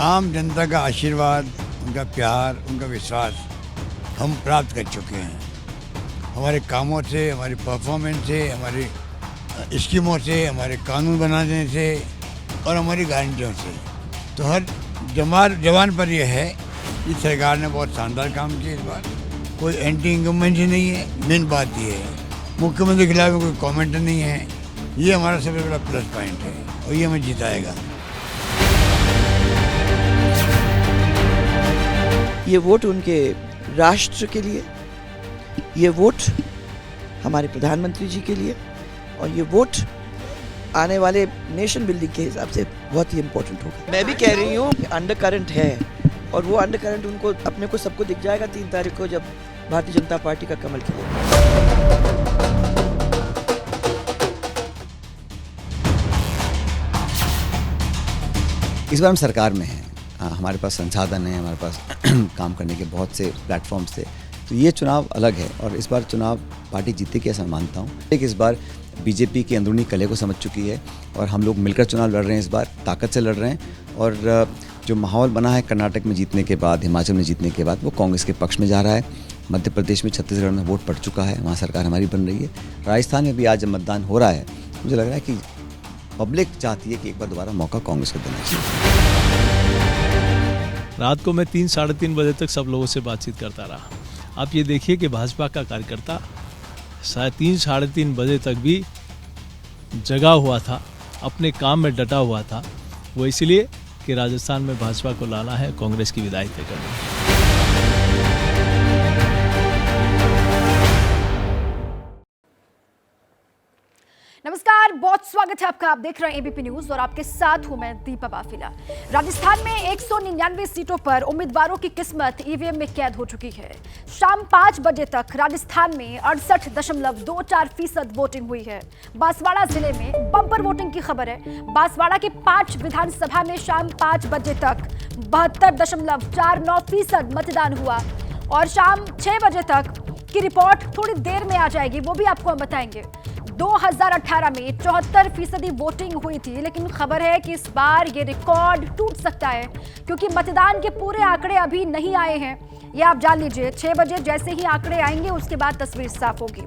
आम जनता का आशीर्वाद, उनका प्यार, उनका विश्वास हम प्राप्त कर चुके हैं। हमारे कामों से, हमारी परफॉर्मेंस से, हमारी स्कीमों से, हमारे कानून बनाने से और हमारी गारंटियों से। तो हर जवान पर यह है कि सरकार ने बहुत शानदार काम किया इस बार। कोई एंटी इंकम्बेंसी नहीं है। मेन बात ये है, मुख्यमंत्री के खिलाफ कोई कमेंट नहीं है। ये हमारा सबसे बड़ा प्लस पॉइंट है और ये हमें जिताएगा। ये वोट उनके राष्ट्र के लिए, ये वोट हमारे प्रधानमंत्री जी के लिए, और ये वोट आने वाले नेशन बिल्डिंग के हिसाब से बहुत ही इम्पोर्टेंट होगा। मैं भी कह रही हूँ कि अंडर करंट है, और वो अंडर करंट उनको अपने को सबको दिख जाएगा 3 तारीख को, जब भारतीय जनता पार्टी का कमल खिलेगा। इस बार हम सरकार में हैं, हमारे पास संसाधन हैं, हमारे पास काम करने के बहुत से प्लेटफॉर्म्स थे। तो ये चुनाव अलग है और इस बार चुनाव पार्टी जीतेगी ऐसा मानता हूँ। लेकिन इस बार बीजेपी की अंदरूनी कलह को समझ चुकी है और हम लोग मिलकर चुनाव लड़ रहे हैं। इस बार ताकत से लड़ रहे हैं और जो माहौल बना है कर्नाटक में जीतने के बाद, हिमाचल में जीतने के बाद, वो कांग्रेस के पक्ष में जा रहा है। मध्य प्रदेश में, छत्तीसगढ़ में वोट पड़ चुका है, वहाँ सरकार हमारी बन रही है। राजस्थान में भी आज जब मतदान हो रहा है, मुझे लग रहा है कि पब्लिक चाहती है कि एक बार दोबारा मौका कांग्रेस को देना चाहिए। रात को मैं 3 साढ़े 3 बजे तक सब लोगों से बातचीत करता रहा। आप ये देखिए कि भाजपा का कार्यकर्ता 3 साढ़े 3 बजे तक भी जगा हुआ था, अपने काम में डटा हुआ था। वो इसलिए कि राजस्थान में भाजपा को लाना है, कांग्रेस की विदाई तय करनी है। नमस्कार, बहुत स्वागत है आपका। आप देख रहे हैं एबीपी न्यूज और आपके साथ हूं मैं दीपा बाफिला। राजस्थान में 199 सीटों पर उम्मीदवारों की किस्मत ईवीएम में कैद हो चुकी है। शाम 5 बजे तक राजस्थान में 68.24% वोटिंग हुई है। बांसवाड़ा जिले में बम्पर वोटिंग की खबर है। बांसवाड़ा के 5 विधानसभा में शाम 5 बजे तक 72.49% मतदान हुआ और शाम 6 बजे तक की रिपोर्ट थोड़ी देर में आ जाएगी, वो भी आपको हम बताएंगे। 2018 में 74% वोटिंग हुई थी, लेकिन खबर है कि इस बार ये रिकॉर्ड टूट सकता है क्योंकि मतदान के पूरे आंकड़े अभी नहीं आए हैं। ये आप जान लीजिए, 6 बजे जैसे ही आंकड़े आएंगे उसके बाद तस्वीर साफ होगी।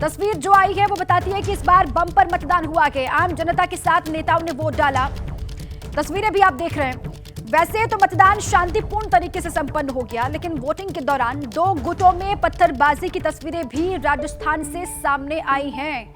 तस्वीर जो आई है वो बताती है कि इस बार बम्पर मतदान हुआ कि आम जनता के साथ नेताओं ने वोट डाला। तस्वीरें भी आप देख रहे हैं। वैसे तो मतदान शांतिपूर्ण तरीके से संपन्न हो गया, लेकिन वोटिंग के दौरान 2 गुटों में पत्थरबाजी की तस्वीरें भी राजस्थान से सामने आई हैं।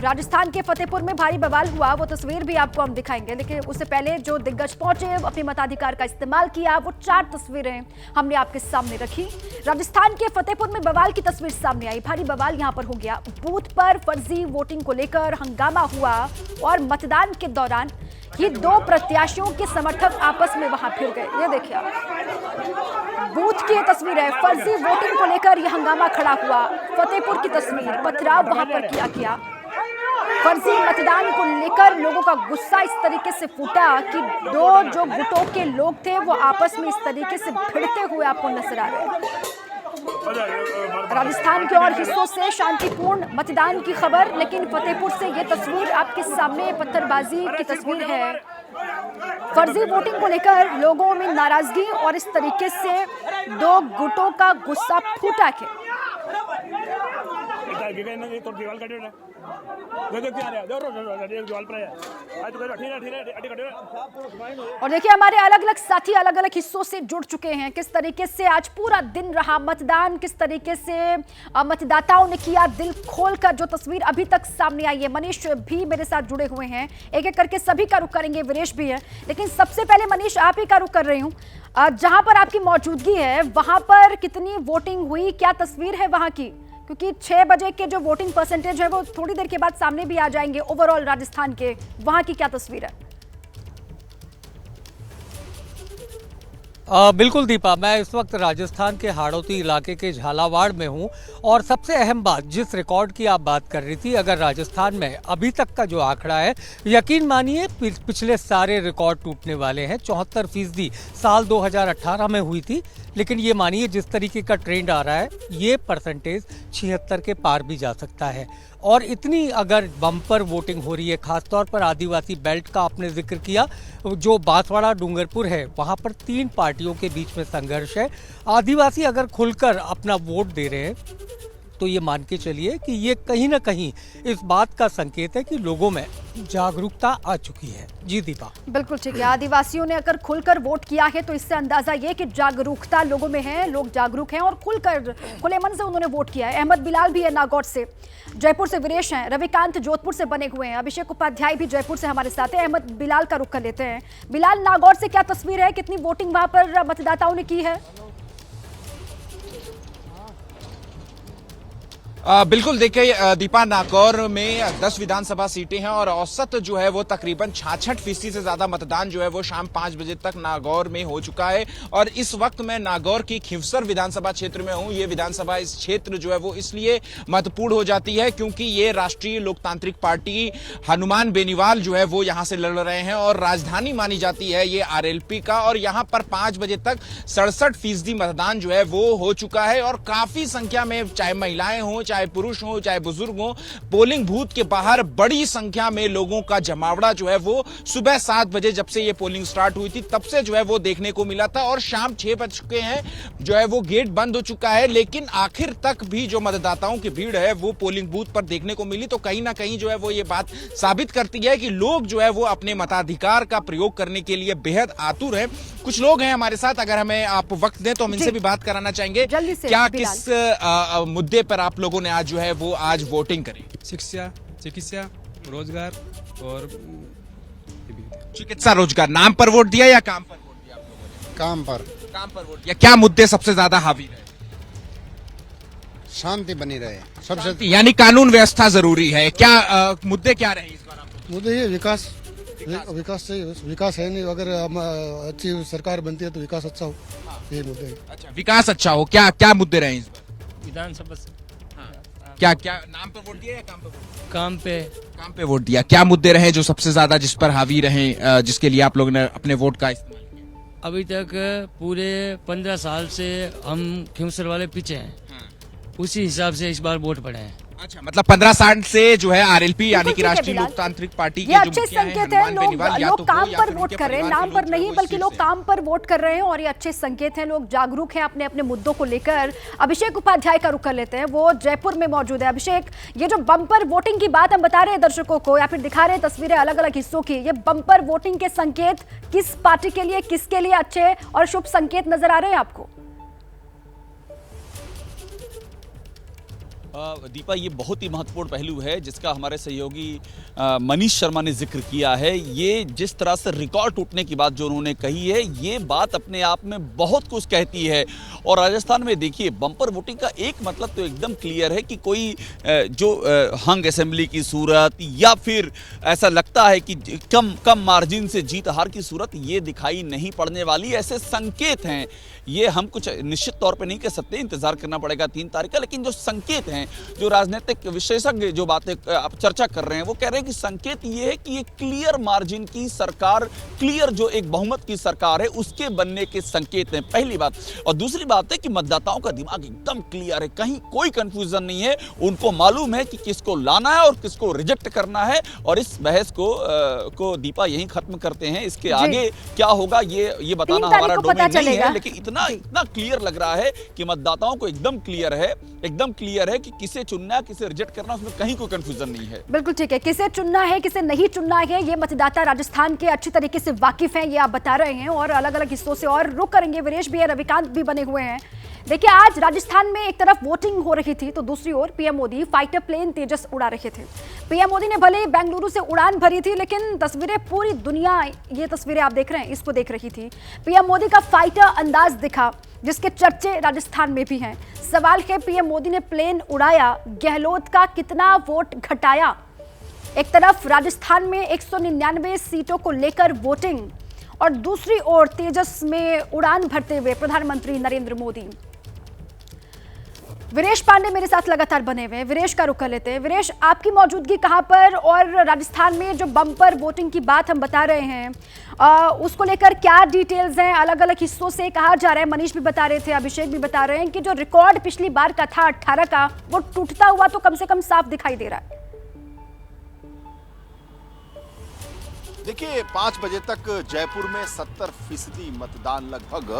राजस्थान के फतेहपुर में भारी बवाल हुआ, वो तस्वीर भी आपको हम दिखाएंगे, लेकिन उससे पहले जो दिग्गज पहुंचे, अपने मताधिकार का इस्तेमाल किया, वो 4 तस्वीरें हमने आपके सामने रखी। राजस्थान के फतेहपुर में बवाल की तस्वीर सामने आई। भारी बवाल यहां पर हो गया। बूथ पर फर्जी वोटिंग को लेकर हंगामा हुआ और मतदान के दौरान ये 2 प्रत्याशियों के समर्थक आपस में वहां फिर गए। ये देखिए आप, बूथ की तस्वीर है। फर्जी वोटिंग को लेकर यह हंगामा खड़ा हुआ। फतेहपुर की तस्वीर, पथराव वहां पर किया गया। फर्जी मतदान को लेकर लोगों का गुस्सा इस तरीके से फूटा कि 2 जो गुटों के लोग थे वो आपस में इस तरीके से भिड़ते हुए आपको नजर आ रहे हैं। राजस्थान के और हिस्सों से शांतिपूर्ण मतदान की खबर, लेकिन फतेहपुर से ये तस्वीर आपके सामने पत्थरबाजी की तस्वीर है। फर्जी वोटिंग को लेकर लोगों में नाराजगी और इस तरीके से 2 गुटों का गुस्सा फूटा के और देखिए हमारे अलग अलग साथी अलग अलग हिस्सों से जुड़ चुके हैं। किस तरीके से आज पूरा दिन रहा मतदान, किस तरीके से मतदाताओं ने किया दिल खोलकर, जो तस्वीर अभी तक सामने आई है। मनीष भी मेरे साथ जुड़े हुए हैं, एक एक करके सभी का रुख करेंगे। वीरेश भी है, लेकिन सबसे पहले मनीष आप ही का रुख कर रही हूँ। जहां पर आपकी मौजूदगी है वहां पर कितनी वोटिंग हुई, क्या तस्वीर है वहां की? क्योंकि 6 बजे के जो वोटिंग परसेंटेज है वो थोड़ी देर के बाद सामने भी आ जाएंगे। ओवरऑल राजस्थान के, वहां की क्या तस्वीर है? बिल्कुल दीपा, मैं इस वक्त राजस्थान के हाड़ौती इलाके के झालावाड़ में हूं और सबसे अहम बात, जिस रिकॉर्ड की आप बात कर रही थी, अगर राजस्थान में अभी तक का जो आंकड़ा है, यकीन मानिए पिछले सारे रिकॉर्ड टूटने वाले हैं। 74% साल 2018 में हुई थी, लेकिन ये मानिए जिस तरीके का ट्रेंड आ रहा है, ये परसेंटेज 76 के पार भी जा सकता है। और इतनी अगर बम्पर वोटिंग हो रही है, खासतौर पर आदिवासी बेल्ट का आपने जिक्र किया, जो बांसवाड़ा डूंगरपुर है, वहाँ पर 3 पार्टियों के बीच में संघर्ष है। आदिवासी अगर खुलकर अपना वोट दे रहे हैं तो ये मान के चलिए कि ये कहीं ना कहीं इस बात का संकेत है कि लोगों में जागरूकता आ चुकी है। जी दीपा, बिल्कुल ठीक है। आदिवासियों ने अगर खुलकर वोट किया है तो इससे अंदाजा ये कि जागरूकता लोगों में है, लोग जागरूक हैं और खुले मन से उन्होंने वोट किया है। अहमद बिलाल भी है नागौर से, जयपुर से वीरेश हैं, रविकांत जोधपुर से बने हुए हैं, अभिषेक उपाध्याय भी जयपुर से हमारे साथ है। अहमद बिलाल का रुख कर लेते हैं। बिलाल, नागौर से क्या तस्वीर है, कितनी वोटिंग वहां पर मतदाताओं ने की है? बिल्कुल, देखिए दीपा, नागौर में 10 विधानसभा सीटें हैं और औसत जो है वो तकरीबन 66% से ज्यादा मतदान जो है वो शाम 5 बजे तक नागौर में हो चुका है। और इस वक्त मैं नागौर की खिवसर विधानसभा क्षेत्र में हूं। ये विधानसभा इस क्षेत्र जो है वो इसलिए महत्वपूर्ण हो जाती है क्योंकि ये राष्ट्रीय लोकतांत्रिक पार्टी हनुमान बेनीवाल जो है वो यहां से लड़ रहे हैं और राजधानी मानी जाती है ये आरएलपी का। और यहां पर 5 बजे तक 67% मतदान जो है वो हो चुका है और काफी संख्या में, चाहे महिलाएं हों, चाहे पुरुष हो, चाहे बुजुर्ग हो, पोलिंग बूथ के बाहर बड़ी संख्या में लोगों का जमावड़ा जो है वो सुबह 7 बजे जब से ये पोलिंग स्टार्ट हुई थी तब से जो है वो देखने को मिला था। और शाम 6 बज चुके हैं, जो है वो गेट बंद हो चुका है, लेकिन आखिर तक भी जो मतदाताओं की भीड़ है वो पोलिंग बूथ पर देखने को मिली। तो कहीं ना कहीं जो है वो ये बात साबित करती है कि लोग जो है वो अपने मताधिकार का प्रयोग करने के लिए बेहद आतुर है। कुछ लोग हैं हमारे साथ, अगर हमें आप वक्त दें तो हम इनसे भी बात कराना चाहेंगे। क्या किस मुद्दे पर आप लोगों ने आज जो है वो आज वोटिंग करी? शिक्षा, चिकित्सा, रोजगार और चिकित्सा, रोजगार। नाम पर वोट दिया या काम पर वोट दिया आप लोगों ने? काम पर वोट दिया। क्या मुद्दे सबसे ज्यादा हावी रहे? शांति बनी रहे सबसे, यानी कानून व्यवस्था जरूरी है। क्या मुद्दे क्या रहे इस बार आप लोगों के? मुद्दे ये विकास चाहिए। विकास है नहीं, अगर अच्छी सरकार बनती है तो विकास अच्छा हो, ये मुद्दे है। अच्छा, विकास अच्छा हो। क्या क्या मुद्दे रहे इस बार विधानसभा से? क्या क्या नाम पर वोट दिया या काम पर वोट? काम पे वोट दिया। क्या मुद्दे रहे जो सबसे ज्यादा जिस पर हावी रहे, जिसके लिए आप लोगों ने अपने वोट का इस्तेमाल किया? अभी तक पूरे 15 साल से हम खिमसर वाले पीछे हैं, उसी हिसाब से इस बार वोट पड़े हैं। अच्छा, मतलब 15 साल से जो है आरएलपी यानी कि राष्ट्रीय लोकतांत्रिक पार्टी के ये जो अच्छे मुखिया संकेत हैं, है। लोग काम पर वोट कर रहे हैं, नाम पर नहीं बल्कि लोग काम पर वोट कर रहे हैं और ये अच्छे संकेत हैं। लोग जागरूक हैं अपने अपने मुद्दों को लेकर। अभिषेक उपाध्याय का रुख कर लेते हैं, वो जयपुर में मौजूद है। अभिषेक, ये जो बम्पर वोटिंग की बात हम बता रहे हैं दर्शकों को या फिर दिखा रहे हैं तस्वीरें अलग अलग हिस्सों की, ये बम्पर वोटिंग के संकेत किस पार्टी के लिए, किसके लिए अच्छे और शुभ संकेत नजर आ रहे हैं आपको? दीपा, ये बहुत ही महत्वपूर्ण पहलू है जिसका हमारे सहयोगी मनीष शर्मा ने जिक्र किया है। ये जिस तरह से रिकॉर्ड टूटने की बात जो उन्होंने कही है, ये बात अपने आप में बहुत कुछ कहती है। और राजस्थान में देखिए, बम्पर वोटिंग का एक मतलब तो एकदम क्लियर है कि कोई जो हंग असेंबली की सूरत या फिर ऐसा लगता है कि कम मार्जिन से जीत हार की सूरत ये दिखाई नहीं पड़ने वाली। ऐसे संकेत हैं, ये हम कुछ निश्चित तौर पे नहीं कह सकते, इंतजार करना पड़ेगा 3 तारीख का। लेकिन जो संकेत हैं, जो राजनीतिक विशेषज्ञ जो बातें आप चर्चा कर रहे हैं, वो कह रहे हैं कि संकेत ये है कि ये क्लियर मार्जिन की सरकार, क्लियर जो एक बहुमत की सरकार है, उसके बनने के संकेत हैं, पहली बात। और दूसरी बात है कि मतदाताओं का दिमाग एकदम क्लियर है, कहीं कोई कंफ्यूजन नहीं है। उनको मालूम है कि किसको लाना है और किसको रिजेक्ट करना है। और इस बहस को दीपा यहीं खत्म करते हैं। इसके आगे क्या होगा ये बताना हमारा डोमेन नहीं है, लेकिन इतना क्लियर लग रहा है कि मतदाताओं को एकदम क्लियर है कि किसे चुनना है, किसे रिजेक्ट करना, उसमें कहीं कोई कंफ्यूजन नहीं है। बिल्कुल ठीक है, किसे चुनना है, किसे नहीं चुनना है, ये मतदाता राजस्थान के अच्छी तरीके से वाकिफ हैं, ये आप बता रहे हैं। और अलग अलग हिस्सों से और रुक करेंगे, वीरेश भी है, रविकांत भी बने हुए हैं। देखिए, आज राजस्थान में एक तरफ वोटिंग हो रही थी तो दूसरी ओर पीएम मोदी फाइटर प्लेन तेजस उड़ा रहे थे। पीएम मोदी ने भले बेंगलुरु से उड़ान भरी थी, लेकिन तस्वीरें पूरी दुनिया, ये तस्वीरें आप देख रहे हैं, इसको देख रही थी। पीएम मोदी का फाइटर अंदाज दिखा, जिसके चर्चे राजस्थान में भी हैं। सवाल है, पीएम मोदी ने प्लेन उड़ाया, गहलोत का कितना वोट घटाया? एक तरफ राजस्थान में 199 सीटों को लेकर वोटिंग और दूसरी ओर तेजस में उड़ान भरते हुए प्रधानमंत्री नरेंद्र मोदी। वीरेश पांडे मेरे साथ लगातार बने हुए हैं। वीरेश का रुख कर लेते हैं। वीरेश, आपकी मौजूदगी कहां पर, और राजस्थान में जो बम्पर वोटिंग की बात हम बता रहे हैं उसको लेकर क्या डिटेल्स हैं? अलग अलग हिस्सों से कहा जा रहा है, मनीष भी बता रहे थे, अभिषेक भी बता रहे हैं कि जो रिकॉर्ड पिछली बार का था 18 का, वो टूटता हुआ तो कम से कम साफ दिखाई दे रहा है। देखिए 5 बजे तक जयपुर में 70% मतदान लगभग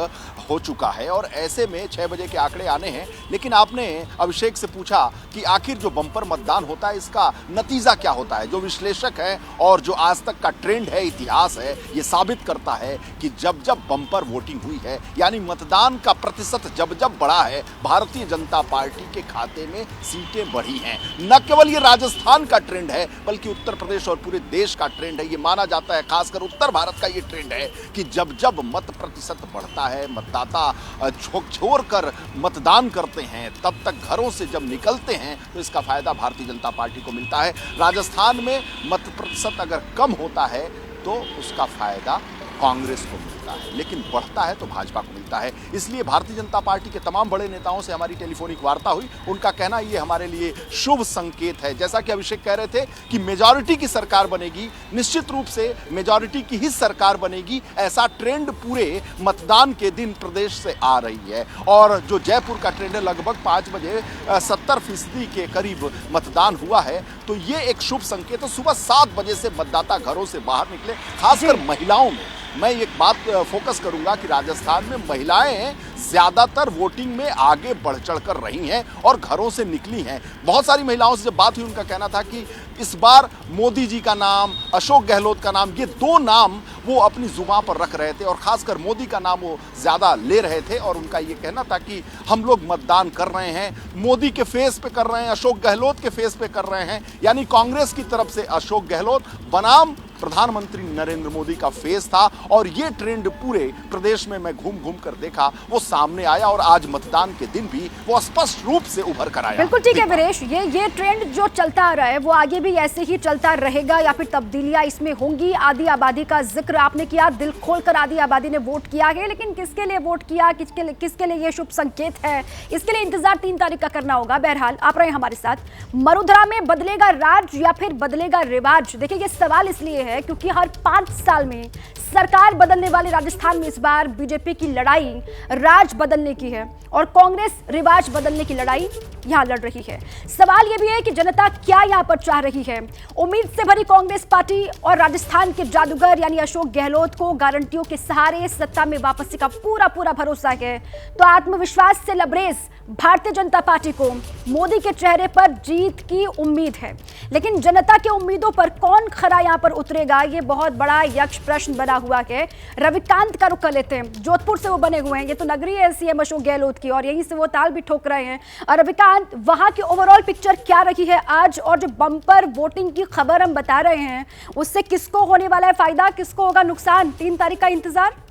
हो चुका है और ऐसे में 6 बजे के आंकड़े आने हैं। लेकिन आपने अभिषेक से पूछा कि आखिर जो बम्पर मतदान होता है इसका नतीजा क्या होता है। जो विश्लेषक है और जो आज तक का ट्रेंड है, इतिहास है, ये साबित करता है कि जब जब बम्पर वोटिंग हुई है, यानी मतदान का प्रतिशत जब जब बढ़ा है, भारतीय जनता पार्टी के खाते में सीटें बढ़ी हैं। न केवल ये राजस्थान का ट्रेंड है बल्कि उत्तर प्रदेश और पूरे देश का ट्रेंड है। ये माना जाता है, खासकर उत्तर भारत का ये ट्रेंड है कि जब जब मत प्रतिशत बढ़ता है, मतदाता छोड़ कर मतदान करते हैं, तब तक घरों से जब निकलते हैं तो इसका फायदा भारतीय जनता पार्टी को मिलता है। राजस्थान में मत प्रतिशत अगर कम होता है तो उसका फायदा कांग्रेस को मिलता है, लेकिन बढ़ता है तो भाजपा को मिलता है। इसलिए भारतीय जनता पार्टी के तमाम बड़े नेताओं से हमारी टेलीफोनिक वार्ता हुई। उनका कहना ये हमारे लिए शुभ संकेत है। जैसा कि अभिषेक कह रहे थे कि मेजॉरिटी की सरकार बनेगी, निश्चित रूप से मेजॉरिटी की ही सरकार बनेगी, ऐसा ट्रेंड पूरे मतदान के दिन प्रदेश से आ रही है। और जो जयपुर का ट्रेंड है, लगभग 5 बजे 70% के करीब मतदान हुआ है, तो ये एक शुभ संकेत है। सुबह 7 बजे से मतदाता घरों से बाहर निकले, खासकर महिलाओं में। मैं एक बात फोकस करूंगा कि राजस्थान में महिलाएं ज्यादातर वोटिंग में आगे बढ़ चढ़कर रही हैं और घरों से निकली हैं। बहुत सारी महिलाओं से जब बात हुई, उनका कहना था कि इस बार मोदी जी का नाम, अशोक गहलोत का नाम, ये 2 नाम वो अपनी जुबान पर रख रहे थे और खासकर मोदी का नाम वो ज्यादा ले रहे थे। और उनका ये कहना था कि हम लोग मतदान कर रहे हैं, मोदी के फेस पे कर रहे हैं, अशोक गहलोत के फेस पे कर रहे हैं। यानी कांग्रेस की तरफ से अशोक गहलोत बनाम प्रधानमंत्री नरेंद्र मोदी का फेस था। और ये ट्रेंड पूरे प्रदेश में मैं घूम घूम कर देखा, वो सामने आया और आज मतदान के दिन भी वो स्पष्ट रूप से उभर कर आया। बिल्कुल ठीक है वीरेश, ये ट्रेंड जो चलता आ रहा है वो आगे भी ऐसे ही चलता रहेगा या फिर तब्दीलियां इसमें होंगी? आधी आबादी का जिक्र आपने किया, दिल खोलकर आधी आबादी ने वोट किया है, लेकिन किसके लिए वोट किया, किसके लिए ये शुभ संकेत है, इसके लिए इंतजार 3 तारीख का करना होगा। बहरहाल आप रहे हमारे साथ। मरुधरा में बदलेगा राज या फिर बदलेगा रिवाज? देखिए ये सवाल इसलिए है क्योंकि हर 5 साल में सरकार बदलने वाले राजस्थान में इस बार बीजेपी की लड़ाई राज बदलने की है और कांग्रेस रिवाज बदलने की लड़ाई यहां लड़ रही है। सवाल यह भी है कि जनता क्या यहां पर चाह रही है। उम्मीद से भरी कांग्रेस पार्टी और राजस्थान के जादूगर यानी अशोक गहलोत को गारंटियों के सहारे सत्ता में वापसी का पूरा भरोसा है, तो आत्मविश्वास से लबरेज भारतीय जनता पार्टी को मोदी के चेहरे पर जीत की उम्मीद है। लेकिन जनता के उम्मीदों पर कौन खरा यहां पर उतरेगा, यह बहुत बड़ा यक्ष प्रश्न बना हुआ है। रविकांत का रुख कर लेते हैं, जोधपुर से वो बने हुए हैं, ये तो नगरी है सीएम अशोक गहलोत की और यहीं से वो ताल भी ठोक रहे हैं। और रविकांत, वहां की ओवरऑल पिक्चर क्या रही है आज, और जो बम्पर वोटिंग की खबर हम बता रहे हैं उससे किसको होने वाला है फायदा, किसको होगा नुकसान? 3 तारीख का इंतजार।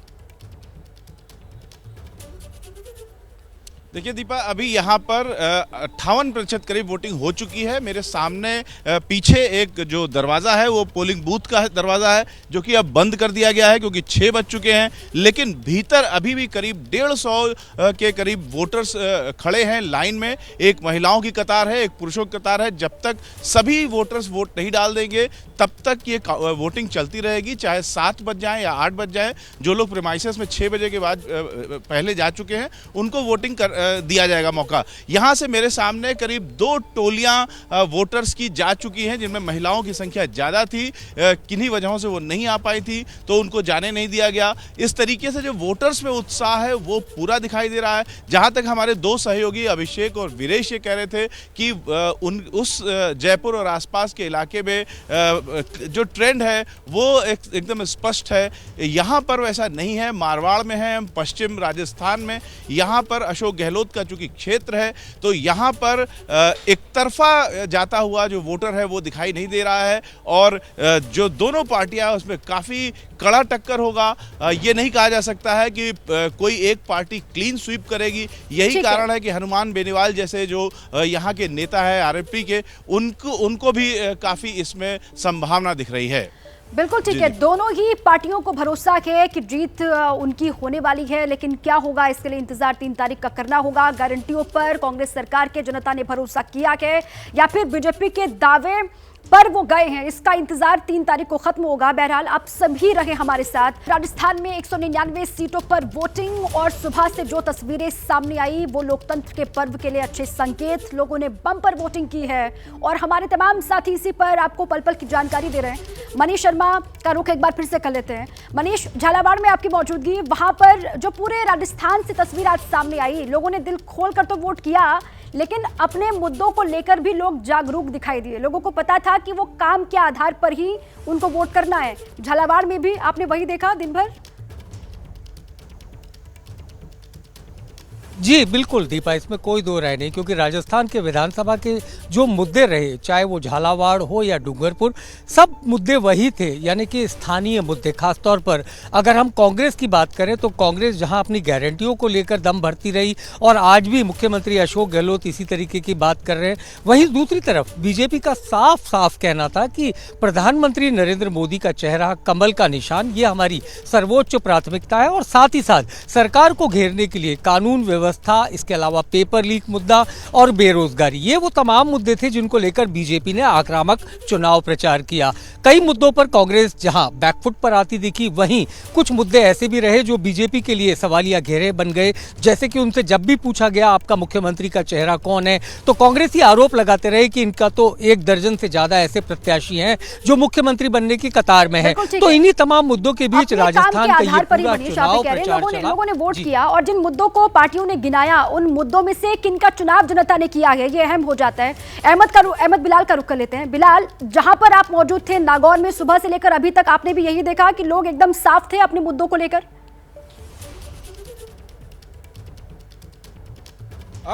देखिए दीपा, अभी यहाँ पर 58% करीब वोटिंग हो चुकी है। मेरे सामने पीछे एक जो दरवाज़ा है वो पोलिंग बूथ का दरवाज़ा है, जो कि अब बंद कर दिया गया है क्योंकि 6 बज चुके हैं। लेकिन भीतर अभी भी करीब 150 के करीब वोटर्स खड़े हैं लाइन में। एक महिलाओं की कतार है, एक पुरुषों की कतार है। जब तक सभी वोटर्स वोट नहीं डाल देंगे तब तक ये वोटिंग चलती रहेगी, चाहे 7 बज जाए या 8 बज जाए। जो लोग प्रीमाइसेस में 6 बजे के बाद पहले जा चुके हैं उनको वोटिंग दिया जाएगा मौका। यहां से मेरे सामने करीब 2 टोलियां वोटर्स की जा चुकी हैं, जिनमें महिलाओं की संख्या ज़्यादा थी। किन्हीं वजहों से वो नहीं आ पाई थी तो उनको जाने नहीं दिया गया। इस तरीके से जो वोटर्स में उत्साह है वो पूरा दिखाई दे रहा है। जहां तक हमारे 2 सहयोगी अभिषेक और वीरेश ये कह रहे थे कि उस जयपुर और आसपास के इलाके में जो ट्रेंड है वो एकदम स्पष्ट है। यहाँ पर वैसा नहीं है। मारवाड़ में है, पश्चिम राजस्थान में, यहाँ पर अशोक गहलोत का चूंकि क्षेत्र है तो यहाँ पर एक तरफा जाता हुआ जो वोटर है वो दिखाई नहीं दे रहा है। और जो दोनों पार्टियां उसमें काफ़ी कड़ा टक्कर होगा। ये नहीं कहा जा सकता है कि कोई एक पार्टी क्लीन स्वीप करेगी। यही कारण है कि हनुमान बेनीवाल जैसे जो यहाँ के नेता है आरएलपी के, उनको भी काफ़ी इसमें संभावना दिख रही है। बिल्कुल ठीक है। दोनों ही पार्टियों को भरोसा है कि जीत उनकी होने वाली है, लेकिन क्या होगा इसके लिए इंतजार 3 तारीख का करना होगा। गारंटियों पर कांग्रेस सरकार के जनता ने भरोसा किया है या फिर बीजेपी के दावे पर वो गए हैं, इसका इंतजार 3 तारीख को खत्म होगा। बहरहाल आप सभी रहे हमारे साथ। राजस्थान में 199 सीटों पर वोटिंग और सुबह से जो तस्वीरें सामने आई वो लोकतंत्र के पर्व के लिए अच्छे संकेत। लोगों ने बम्पर वोटिंग की है और हमारे तमाम साथी इसी पर आपको पल पल की जानकारी दे रहे हैं। मनीष शर्मा का रुख एक बार फिर से कर लेते हैं। मनीष, झालावाड़ में आपकी मौजूदगी, वहां पर जो पूरे राजस्थान से तस्वीर आज सामने आई, लोगों ने दिल खोलकर तो वोट किया, लेकिन अपने मुद्दों को लेकर भी लोग जागरूक दिखाई दिए। लोगों को पता था कि वो काम के आधार पर ही उनको वोट करना है। झालावाड़ में भी आपने वही देखा दिन भर? जी बिल्कुल दीपा, इसमें कोई दो राय नहीं, क्योंकि राजस्थान के विधानसभा के जो मुद्दे रहे, चाहे वो झालावाड़ हो या डूंगरपुर, सब मुद्दे वही थे, यानी कि स्थानीय मुद्दे। खासतौर पर अगर हम कांग्रेस की बात करें तो कांग्रेस जहां अपनी गारंटियों को लेकर दम भरती रही और आज भी मुख्यमंत्री अशोक गहलोत इसी तरीके की बात कर रहे हैं, वहीं दूसरी तरफ बीजेपी का साफ साफ कहना था कि प्रधानमंत्री नरेंद्र मोदी का चेहरा, कमल का निशान, ये हमारी सर्वोच्च प्राथमिकता है। और साथ ही साथ सरकार को घेरने के लिए कानून व्यवस्था, इसके अलावा पेपर लीक मुद्दा और बेरोजगारी, ये वो तमाम मुद्दे थे जिनको लेकर बीजेपी ने आक्रामक चुनाव प्रचार किया। कई मुद्दों पर कांग्रेस जहां बैकफुट पर आती दिखी, वहीं कुछ मुद्दे ऐसे भी रहे जो बीजेपी के लिए सवालिया घेरे बन गए। जैसे कि उनसे जब भी पूछा गया आपका मुख्यमंत्री का चेहरा कौन है, तो कांग्रेसी आरोप लगाते रहे कि इनका तो 1 दर्जन से ज्यादा ऐसे प्रत्याशी हैं जो मुख्यमंत्री बनने की कतार में हैं। तो इन्हीं तमाम मुद्दों के बीच राजस्थान का ये पूरा चुनाव प्रचार चला। लोगों ने वोट किया और जिन मुद्दों को पार्टियों ने गिनाया, उन मुद्दों में से किनका चुनाव जनता ने किया है, ये अहम हो जाता है। अहमद बिलाल का रुख कर लेते हैं। बिलाल, जहां पर आप मौजूद थे नागौर में, सुबह से लेकर अभी तक आपने भी यही देखा कि लोग एकदम साफ थे अपने मुद्दों को लेकर?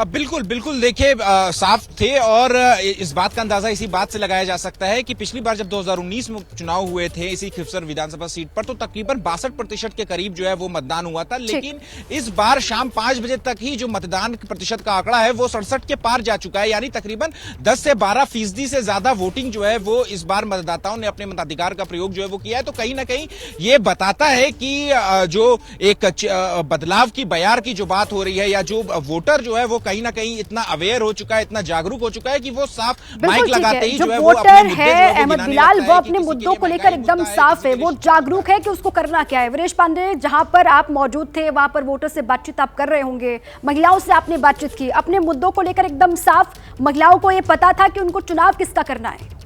बिल्कुल बिल्कुल, देखिए साफ थे और इस बात का अंदाजा इसी बात से लगाया जा सकता है कि पिछली बार जब 2019 में चुनाव हुए थे इसी खिवसर विधानसभा सीट पर, तो तकरीबन 62% के करीब जो है वो मतदान हुआ था। लेकिन इस बार शाम 5 बजे तक ही जो मतदान प्रतिशत का आंकड़ा है वो 67 के पार जा चुका है, यानी तकरीबन 10 से 12% से ज्यादा वोटिंग जो है वो इस बार मतदाताओं ने अपने मताधिकार का प्रयोग जो है वो किया है। तो कहीं ना कहीं ये बताता है कि जो एक बदलाव की बयार की जो बात हो रही है, या जो वोटर जो है वो कहीं ना कहीं इतना अवेयर हो चुका है, इतना जागरूक हो चुका है कि वो साफ माइक लगाते ही जो है वो अपने मुद्दे जो है अहमद बिलाल, वो अपने मुद्दों को लेकर एकदम साफ है, वो जागरूक है कि उसको करना क्या है। वीरेश पांडे, जहां पर आप मौजूद थे वहां पर वोटर से बातचीत आप कर रहे होंगे, महिलाओं से आपने बातचीत की, अपने मुद्दों को लेकर एकदम साफ, महिलाओं को ये पता था कि उनको चुनाव किसका करना है?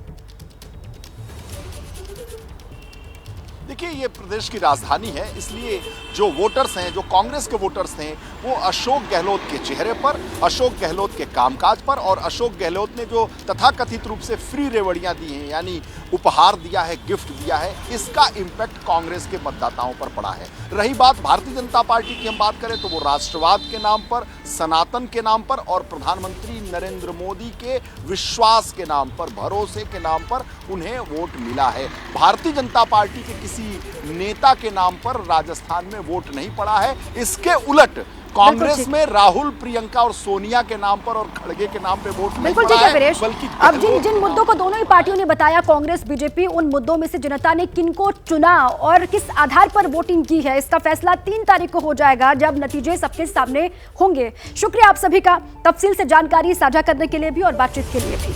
देखिए, ये प्रदेश की राजधानी है, इसलिए जो वोटर्स हैं, जो कांग्रेस के वोटर्स हैं, वो अशोक गहलोत के चेहरे पर, अशोक गहलोत के कामकाज पर और अशोक गहलोत ने जो तथाकथित रूप से फ्री रेवड़ियां दी हैं, यानी उपहार दिया है, गिफ्ट दिया है, इसका इम्पैक्ट कांग्रेस के मतदाताओं पर पड़ा है। रही बात भारतीय जनता पार्टी की हम बात करें तो वो राष्ट्रवाद के नाम पर, सनातन के नाम पर और प्रधानमंत्री नरेंद्र मोदी के विश्वास के नाम पर, भरोसे के नाम पर उन्हें वोट मिला है। भारतीय जनता पार्टी के किसी नेता के नाम पर राजस्थान में वोट नहीं पड़ा है। इसके उलट कांग्रेस में राहुल, प्रियंका और सोनिया के नाम पर और खड़गे के नाम पे वोट नहीं पड़ा है। वीरेश, अब जिन मुद्दों को दोनों ही पार्टियों ने बताया, कांग्रेस, बीजेपी, उन मुद्दों में से जनता ने किनको चुना और किस आधार पर वोटिंग की है, इसका फैसला 3 तारीख को हो जाएगा जब नतीजे सबके सामने होंगे। शुक्रिया आप सभी का तफसील से जानकारी साझा करने के लिए भी और बातचीत के लिए भी।